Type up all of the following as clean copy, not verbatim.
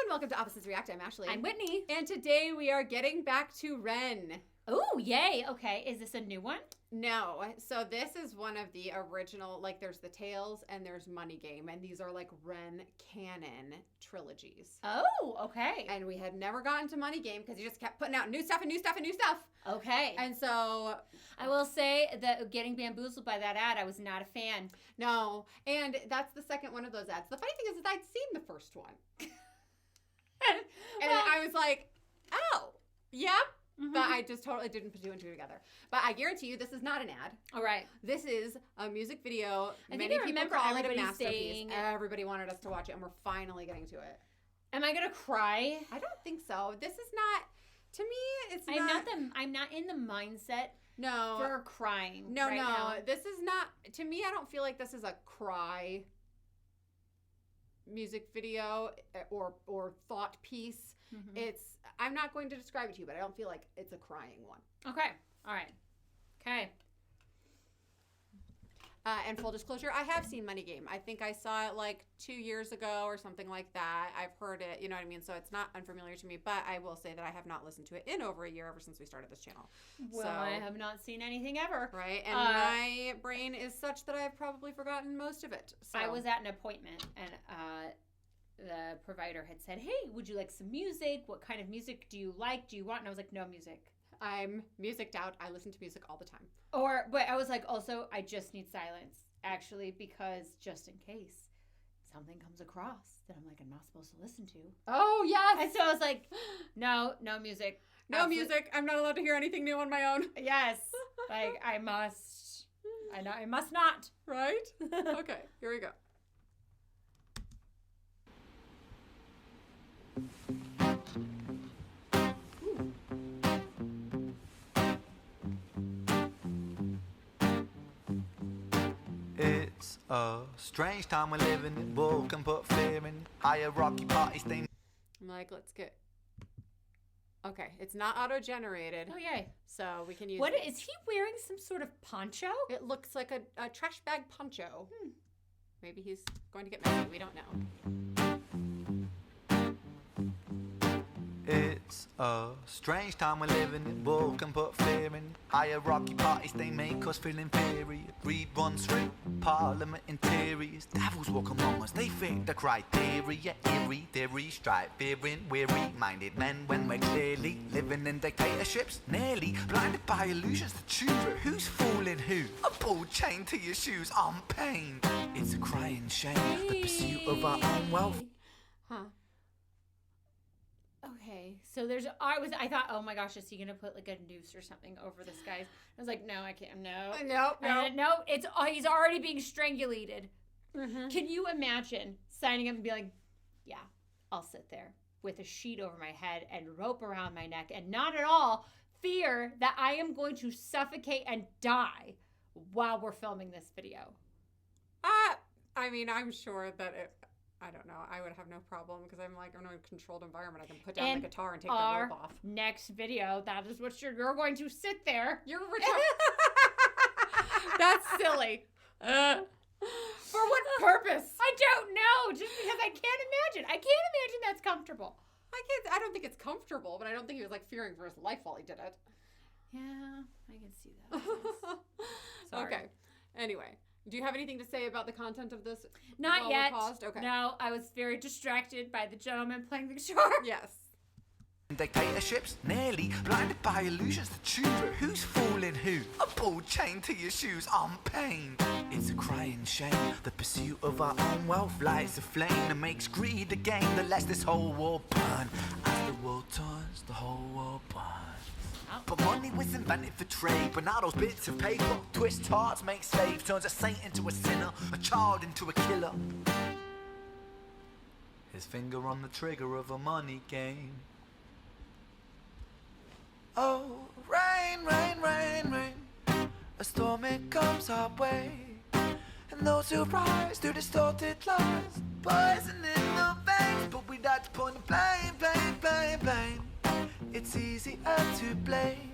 welcome to Opposites React. I'm Ashley. I'm Whitney. And today we are getting back to Ren. Oh, yay. Okay. Is this a new one? No. So this is one of the original, like there's the Tales and there's Money Game. And these are like Ren canon trilogies. Oh, okay. And we had never gotten to Money Game because he just kept putting out new stuff and new stuff and new stuff. Okay. And so I will say that getting bamboozled by that ad, I was not a fan. No. And that's the second one of those ads. The funny thing is I'd seen the first one. And Well, I was like, oh, yep. mhm. But I just totally didn't put two and two together. But I guarantee you this is not an ad. All right. This is a music video. I think Many I people remember call it a everybody masterpiece. saying- Everybody wanted us to watch it, and we're finally getting to it. Am I going to cry? I don't think so. This is not, to me, it's not. I'm not in the mindset No. for crying. No, right no. now. This is not, to me, I don't feel like this is a cry music video or thought piece. Mhm. I'm not going to describe it to you, but I don't feel like it's a crying one. Okay. All right. Okay. And full disclosure, I have seen Money Game. I think I saw it like 2 years ago or something like that. I've heard it, you know what I mean? So it's not unfamiliar to me, but I will say that I have not listened to it in over a year ever since we started this channel. Well, So- I have not seen anything ever. Right? And my brain is such that I've probably forgotten most of it. So. I was at an appointment and the provider had said, hey, would you like some music? What kind of music do you like? Do you want? And I was like, no music. I'm musiced out. I listen to music all the time. But I was like, also, I just need silence, actually, because just in case something comes across that I'm like, I'm not supposed to listen to. Oh, yes. And so I was like, no music. No music. I'm not allowed to hear anything new on my own. Yes. Like, I must not. Right? Okay, here we go. It's a strange time we're living in. Bull can put fear in. Hierarchy parties, they I'm like, let's get... Okay, it's not auto-generated, Oh, yay. so we can use What, it. is he wearing some sort of poncho? It looks like a trash bag poncho. Maybe he's going to get messy. We don't know. It's a strange time we're living in. Bull can put fear in. Hierarchy parties, they make us feel inferior. Read runs through Parliament interiors. Devils walk among us, they fit the criteria. Eerie theory, stripe, fearing, weary-minded men when we're clearly living in dictatorships. Nearly blinded by illusions to choose who's fooling who. A bull chained to your shoes on pain. It's a crying shame, the pursuit of our own wealth. Huh. Okay, so I thought, oh my gosh, is he gonna put like a noose or something over this guy's? I was like, no, I can't, no. No, he's already being strangulated. Mm-hmm. Can you imagine signing up and be like, yeah, I'll sit there with a sheet over my head and rope around my neck and not at all fear that I am going to suffocate and die while we're filming this video. I mean, I'm sure that I don't know. I would have no problem because I'm like, I'm in a controlled environment. I can put down the guitar and take the rope off. Next video, that is what you're going to sit there. You're That's silly. For what purpose? I don't know. Just because I can't imagine. I can't imagine that's comfortable. I don't think it's comfortable, but I don't think he was like fearing for his life while he did it. Yeah, I can see that. Sorry. Okay. Anyway, do you have anything to say about the content of this? Not while yet. We're paused? Okay. No, I was very distracted by the gentleman playing the guitar. Yes. Dictatorships, nearly blinded by illusions to choose who's fooling who. A bull chained to your shoes on pain. It's a crying shame. The pursuit of our own wealth lights a flame that makes greed a game that lets this whole world burn. As the world turns, the whole world burns. But money was invented for trade, but now those bits of paper twist hearts, make slaves, turns a saint into a sinner, a child into a killer. His finger on the trigger of a money game. Oh, rain, rain, rain, rain. A storm it comes our way, and those who rise through distorted lies, poison in the veins. But we like to point the blame. It's easier to blame,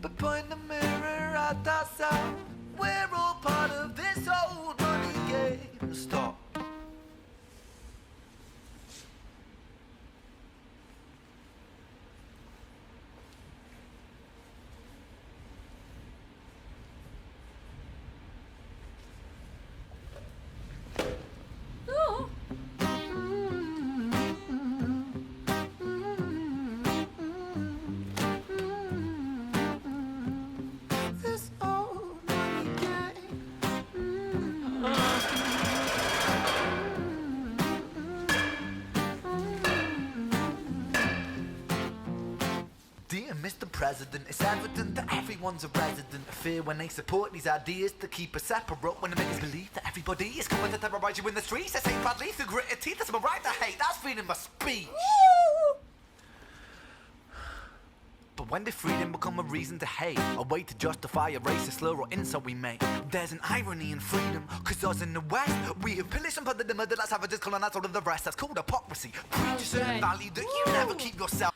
but point the mirror at ourselves. We're all part of this old money game. Stop. president. It's evident that everyone's a resident of fear when they support these ideas to keep us separate. When they make us believe that everybody is coming to terrorize you in the streets. They say badly through gritted teeth. That's my right to hate. That's freedom of speech. But when did freedom become a reason to hate? A way to justify a racist slur or insult we make? There's an irony in freedom, cause us in the West, we have pillaged and plundered the murder that savages colonized all of the rest. That's called hypocrisy. Preach a certain value that you never keep yourself.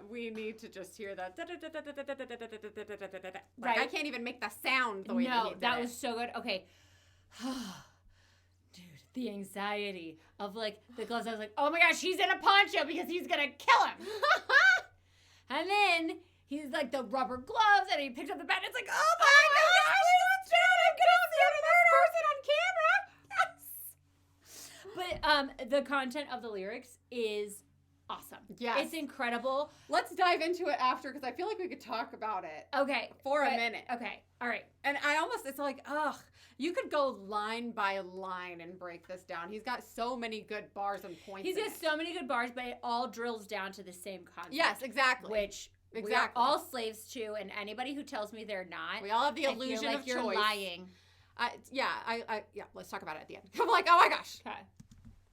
We need to just hear that. Like, Right. I can't even make the sound the way that he did that it. was so good. Okay. Dude, the anxiety of like the gloves. I was like, oh my gosh, he's in a poncho because he's gonna kill him. And then he's like the rubber gloves and he picks up the bat and it's like, oh my gosh, I'm gonna see this person on camera. Yes. But the content of the lyrics is awesome. Yes. It's incredible. Let's dive into it after because I feel like we could talk about it Okay. for a minute. Okay. All right. And it's like, you could go line by line and break this down. He's got so many good bars and points. He's got so many good bars, but it all drills down to the same concept. Yes, exactly. Which we are all slaves to, and anybody who tells me they're not, We all have the I feel illusion like of you're choice. lying. Let's talk about it at the end. I'm like, oh my gosh. Okay.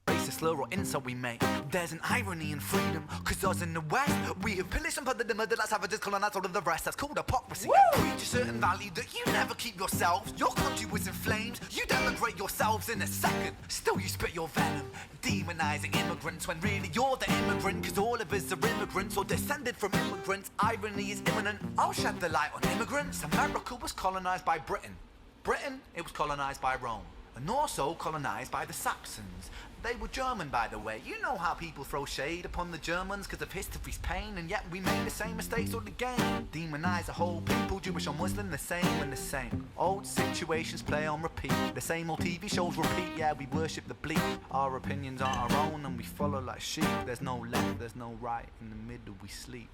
Racist slur or insult we make. There's an irony in freedom, cause us in the West, we have pillaged and plundered the murder that savages colonized all of the rest. That's called hypocrisy. Preach a certain value that you never keep yourselves. Your country was in flames, you denigrate yourselves in a second. Still you spit your venom, demonizing immigrants when really you're the immigrant, cause all of us are immigrants or descended from immigrants. Irony is imminent. I'll shed the light on immigrants. America was colonized by Britain. Britain, it was colonized by Rome. And also colonized by the Saxons. They were German, by the way. You know how people throw shade upon the Germans because of history's pain, and yet we made the same mistakes all again. Demonize a whole people, Jewish or Muslim, the same and the same. Old situations play on repeat. The same old TV shows repeat. Yeah, we worship the bleak. Our opinions are our own and we follow like sheep. There's no left, there's no right. In the middle we sleep.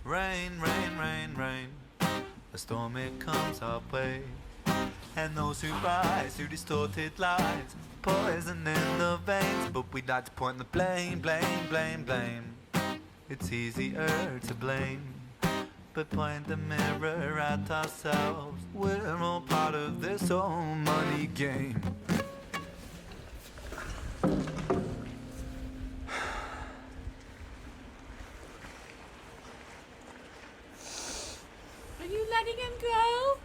Rain, rain, rain, rain. A storm it comes our way. And those who rise through distorted lies, poison in the veins. But we like to point the blame, blame, blame, blame. It's easier to blame, but point the mirror at ourselves. We're all part of this whole money game. Are you letting him go?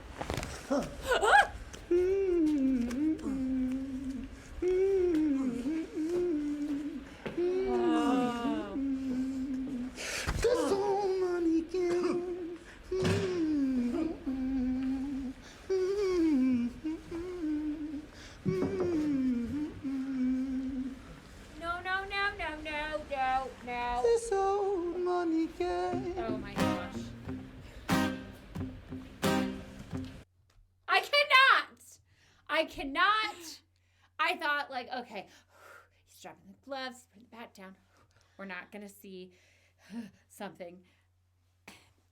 Oh my gosh. I cannot. I thought, like, okay, he's dropping the gloves, putting the bat down. We're not going to see something.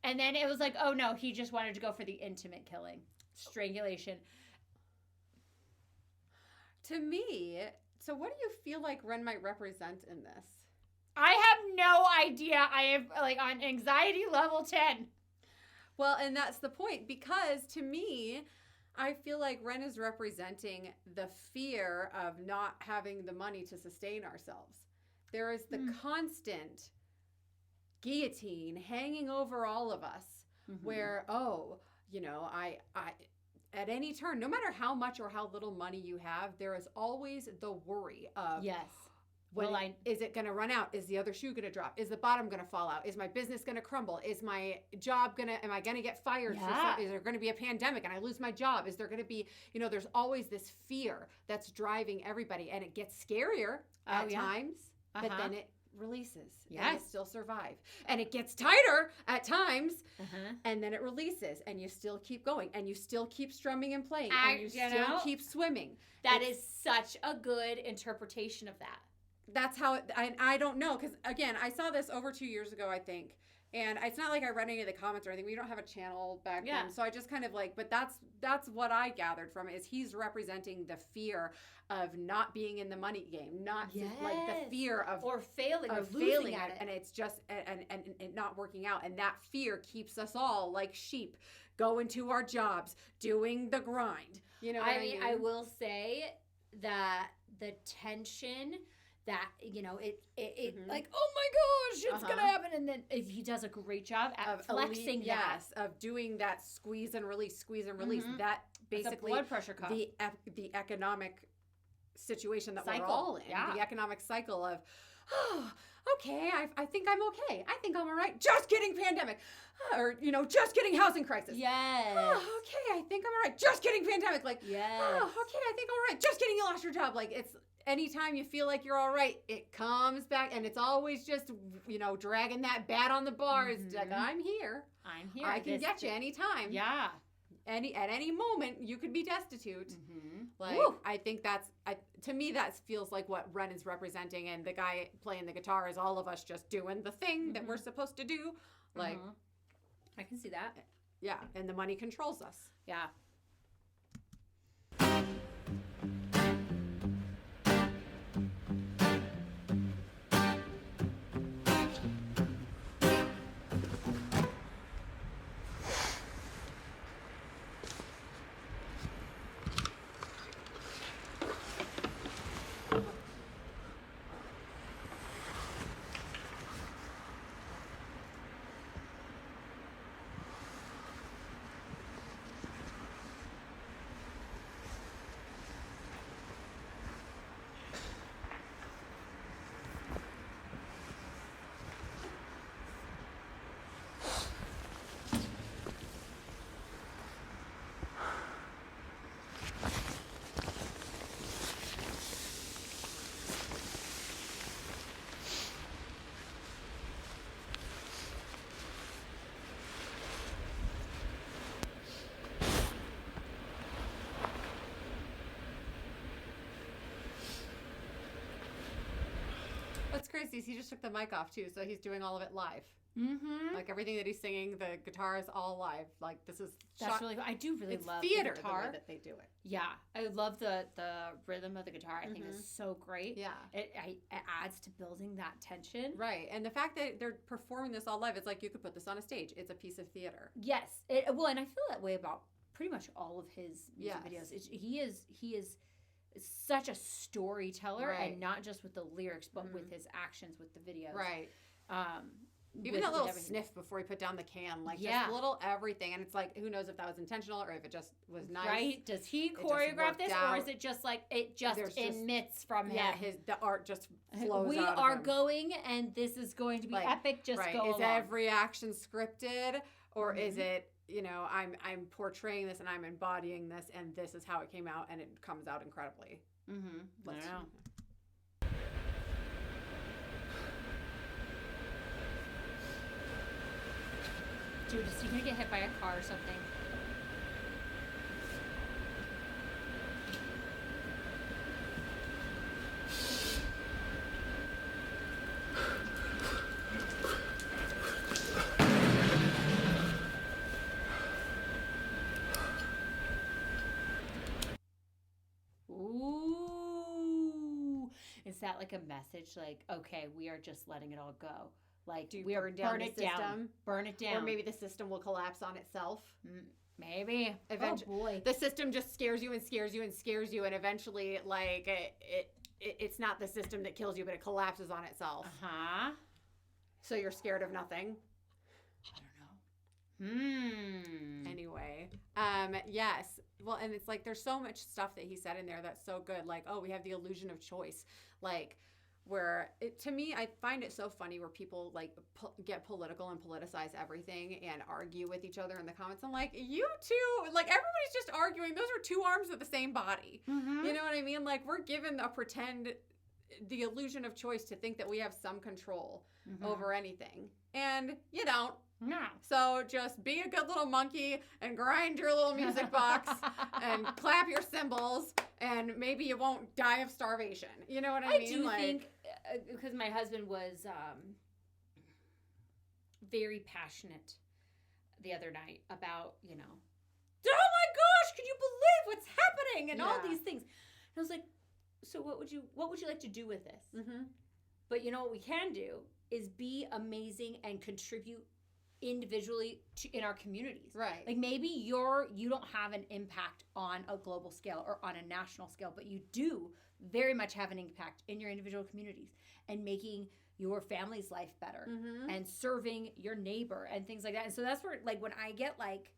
And then it was like, oh no, he just wanted to go for the intimate killing. Strangulation. To me, so what do you feel like Ren might represent in this? I have no idea. I have, like, on anxiety level 10. Well, and that's the point, because to me, I feel like Ren is representing the fear of not having the money to sustain ourselves. There is the constant guillotine hanging over all of us, where, I at any turn, no matter how much or how little money you have, there is always the worry of, Yes. Is it going to run out? Is the other shoe going to drop? Is the bottom going to fall out? Is my business going to crumble? Is my job am I going to get fired? Yeah. Is there going to be a pandemic and I lose my job? Is there going to be, there's always this fear that's driving everybody, and it gets scarier at times, but then it releases. Yes. And you still survive. And it gets tighter at times, and then it releases, and you still keep going, and you still keep strumming and playing, and you still keep swimming. That is such a good interpretation of that. That's how I don't know, because again, I saw this over 2 years ago, I think, And it's not like I read any of the comments or anything. We don't have a channel back Yeah. then. So I just kind of like, but that's what I gathered from it, is he's representing the fear of not being in the money game, not like the fear of or failing or losing failing at it. and it's just and not working out, and that fear keeps us all like sheep going to our jobs, doing the grind. You know what I mean? I will say that the tension that, you know, it like, oh my gosh, it's gonna happen, and then if he does a great job at flexing that, of doing that squeeze and release, that basically blood pressure cuff. The economic situation that Cycle. we're all in, Yeah. the economic cycle of, oh, okay, I think I'm okay, I think I'm all right, just kidding, pandemic, or, you know, just kidding, housing crisis. Yes. Oh, okay, I think I'm all right, just kidding, pandemic. Like, yes. Oh, okay, I think I'm all right, just kidding, you lost your job. Like, it's anytime you feel like you're all right, it comes back, and it's always just, you know, dragging that bat on the bars. Like, I'm here. I can get you anytime. Yeah. At any moment, you could be destitute. Like, Woo. I think to me, that feels like what Ren is representing, and the guy playing the guitar is all of us just doing the thing that we're supposed to do. Like, I can see that. yeah, and the money controls us. Yeah. What's crazy is he just took the mic off too, so he's doing all of it live. Like everything that he's singing, the guitar is all live. Like this is That's really. I do really it's love theater the guitar. the way that they do it. Yeah, I love the rhythm of the guitar. I think is so great. Yeah, it adds to building that tension. Right, and the fact that they're performing this all live, it's like you could put this on a stage. It's a piece of theater. Yes. Well, and I feel that way about pretty much all of his music videos. He is such a storyteller, and not just with the lyrics, but with his actions with the videos. Right. with Even that little everything. sniff before he put down the can, like Yeah. just little everything, and it's like who knows if that was intentional or if it just was nice. Right? Does he just choreograph worked this, out. or is it just like it just There's just- emits from Yeah, him? the art just flows. We out of are him. going, and this is going to be Like, epic. Just right. go Is along. every action scripted, or is it, you know, I'm portraying this and I'm embodying this, and this is how it came out, and it comes out incredibly. I don't know. Dude, is he gonna get hit by a car or something? Ooh. Is that like a message? Like, okay, we are just letting it all go. Like, Do you we are burn down burn the it down. system? Burn it down. Or maybe the system will collapse on itself. Maybe. Eventually, oh boy. the system just scares you and scares you and scares you, and eventually, like it's not the system that kills you, but it collapses on itself. So you're scared of nothing. I don't know. Anyway, yes. Well, and it's like there's so much stuff that he said in there that's so good. Like, oh, we have the illusion of choice. Like, where to me, I find it so funny where people like get political and politicize everything and argue with each other in the comments. I'm like, you two, like everybody's just arguing. Those are two arms of the same body. You know what I mean? Like we're given the illusion of choice to think that we have some control over anything, and you don't. No. So just be a good little monkey and grind your little music box and clap your cymbals, and maybe you won't die of starvation. You know what I mean? I do think, because my husband was very passionate the other night about, oh my gosh, can you believe what's happening and all these things. And I was like, so what would you like to do with this? Mm-hmm. But what we can do is be amazing and contribute individually in our communities. Right. Like maybe you don't have an impact on a global scale or on a national scale, but you do very much have an impact in your individual communities and making your family's life better and serving your neighbor and things like that. And so that's where, like, when I get like,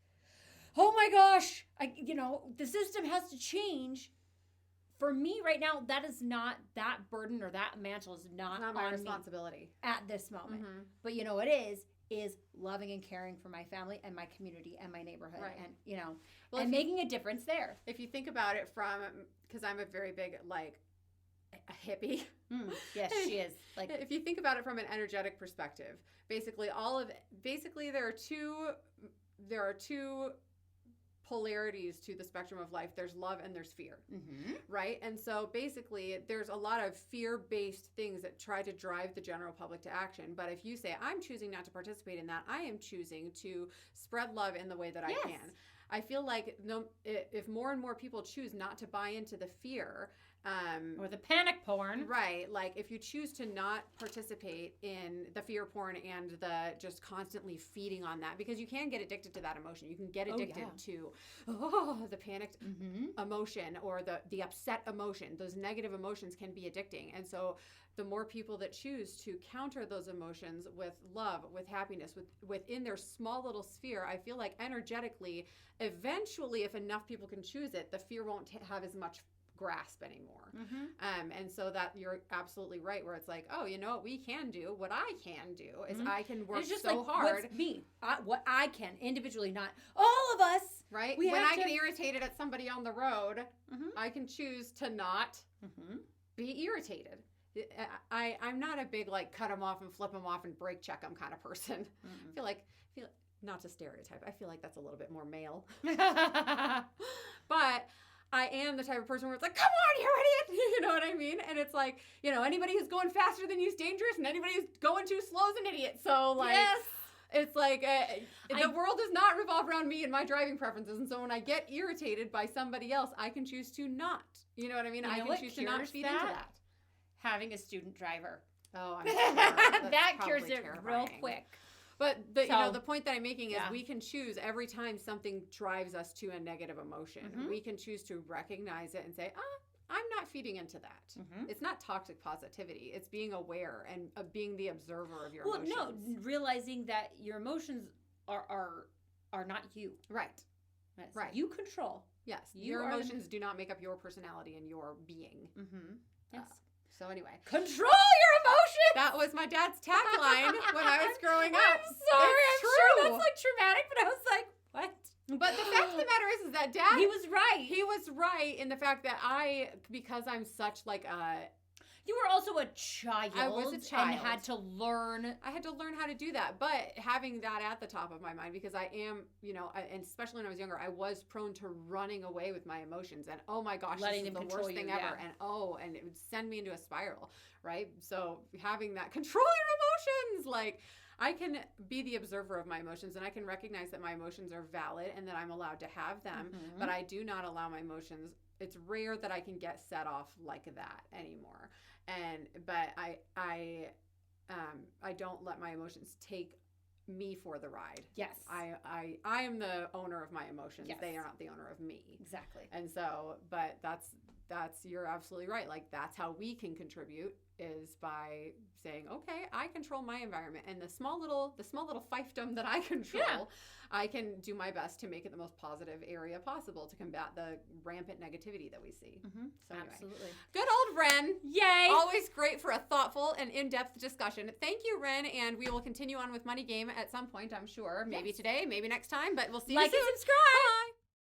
oh my gosh, the system has to change. For me right now, that is not, that burden or that mantle is not my on responsibility me at this moment. Mm-hmm. But what is loving and caring for my family and my community and my neighborhood, right. and well, and making a difference there. If you think about it because I'm a very big like a hippie. Yes, she is. Like, if you think about it from an energetic perspective, basically there are two polarities to the spectrum of life. There's love and there's fear, right? And so basically there's a lot of fear-based things that try to drive the general public to action. But if you say, I'm choosing not to participate in that, I am choosing to spread love in the way that I can. I feel like if more and more people choose not to buy into the fear, or the panic porn. Right. Like if you choose to not participate in the fear porn and the just constantly feeding on that, because you can get addicted to that emotion. You can get addicted to the panicked emotion or the upset emotion. Those negative emotions can be addicting. And so the more people that choose to counter those emotions with love, with happiness, within their small little sphere, I feel like energetically, eventually, if enough people can choose it, the fear won't have as much grasp anymore. And so that you're absolutely right, where it's like, oh, you know what we can do? What I can do is I can work so hard. What's me? What I can individually, not all of us. Right? When I get irritated at somebody on the road, I can choose to not be irritated. I'm not a big like cut them off and flip them off and brake check them kind of person. I feel like not to stereotype. I feel like that's a little bit more male. But I am the type of person where it's like, come on, you idiot. You know what I mean? And it's like, anybody who's going faster than you is dangerous, and anybody who's going too slow is an idiot. So like, it's like the world does not revolve around me and my driving preferences. And so when I get irritated by somebody else, I can choose to not. You know what I mean? I can choose to not feed into that. Having a student driver. Oh, I'm sure. That cures it real quick. But the point that I'm making is we can choose every time something drives us to a negative emotion. We can choose to recognize it and say, I'm not feeding into that. It's not toxic positivity. It's being aware and being the observer of your emotions. Well, no, realizing that your emotions are not you. Right. Yes. Right. You control. Yes. Your emotions do not make up your personality and your being. Yes. So anyway. Control your emotions! That was my dad's tagline when I was growing up. I'm sorry. It's I'm true. sure that's like traumatic, but I was like, what? But the fact of the matter is that Dad... He was right. He was right in the fact that because I'm such like a... You were also a child. I was a child. And had to learn. I had to learn how to do that. But having that at the top of my mind, because I am, and especially when I was younger, I was prone to running away with my emotions. And oh my gosh, this is the worst thing ever. And it would send me into a spiral, right? So having that, control your emotions, like... I can be the observer of my emotions, and I can recognize that my emotions are valid and that I'm allowed to have them, but I do not allow my emotions. It's rare that I can get set off like that anymore. But I don't let my emotions take me for the ride. Yes. I am the owner of my emotions. Yes. They are not the owner of me. Exactly. And so, but that's you're absolutely right. Like that's how we can contribute is by saying, okay, I control my environment, and the small little fiefdom that I control, I can do my best to make it the most positive area possible to combat the rampant negativity that we see. So anyway. Absolutely. Good old Ren. Yay. Always great for a thoughtful and in-depth discussion. Thank you, Ren, and we will continue on with Money Game at some point, I'm sure. Maybe today, maybe next time, but we'll see you soon. Like and subscribe. Bye.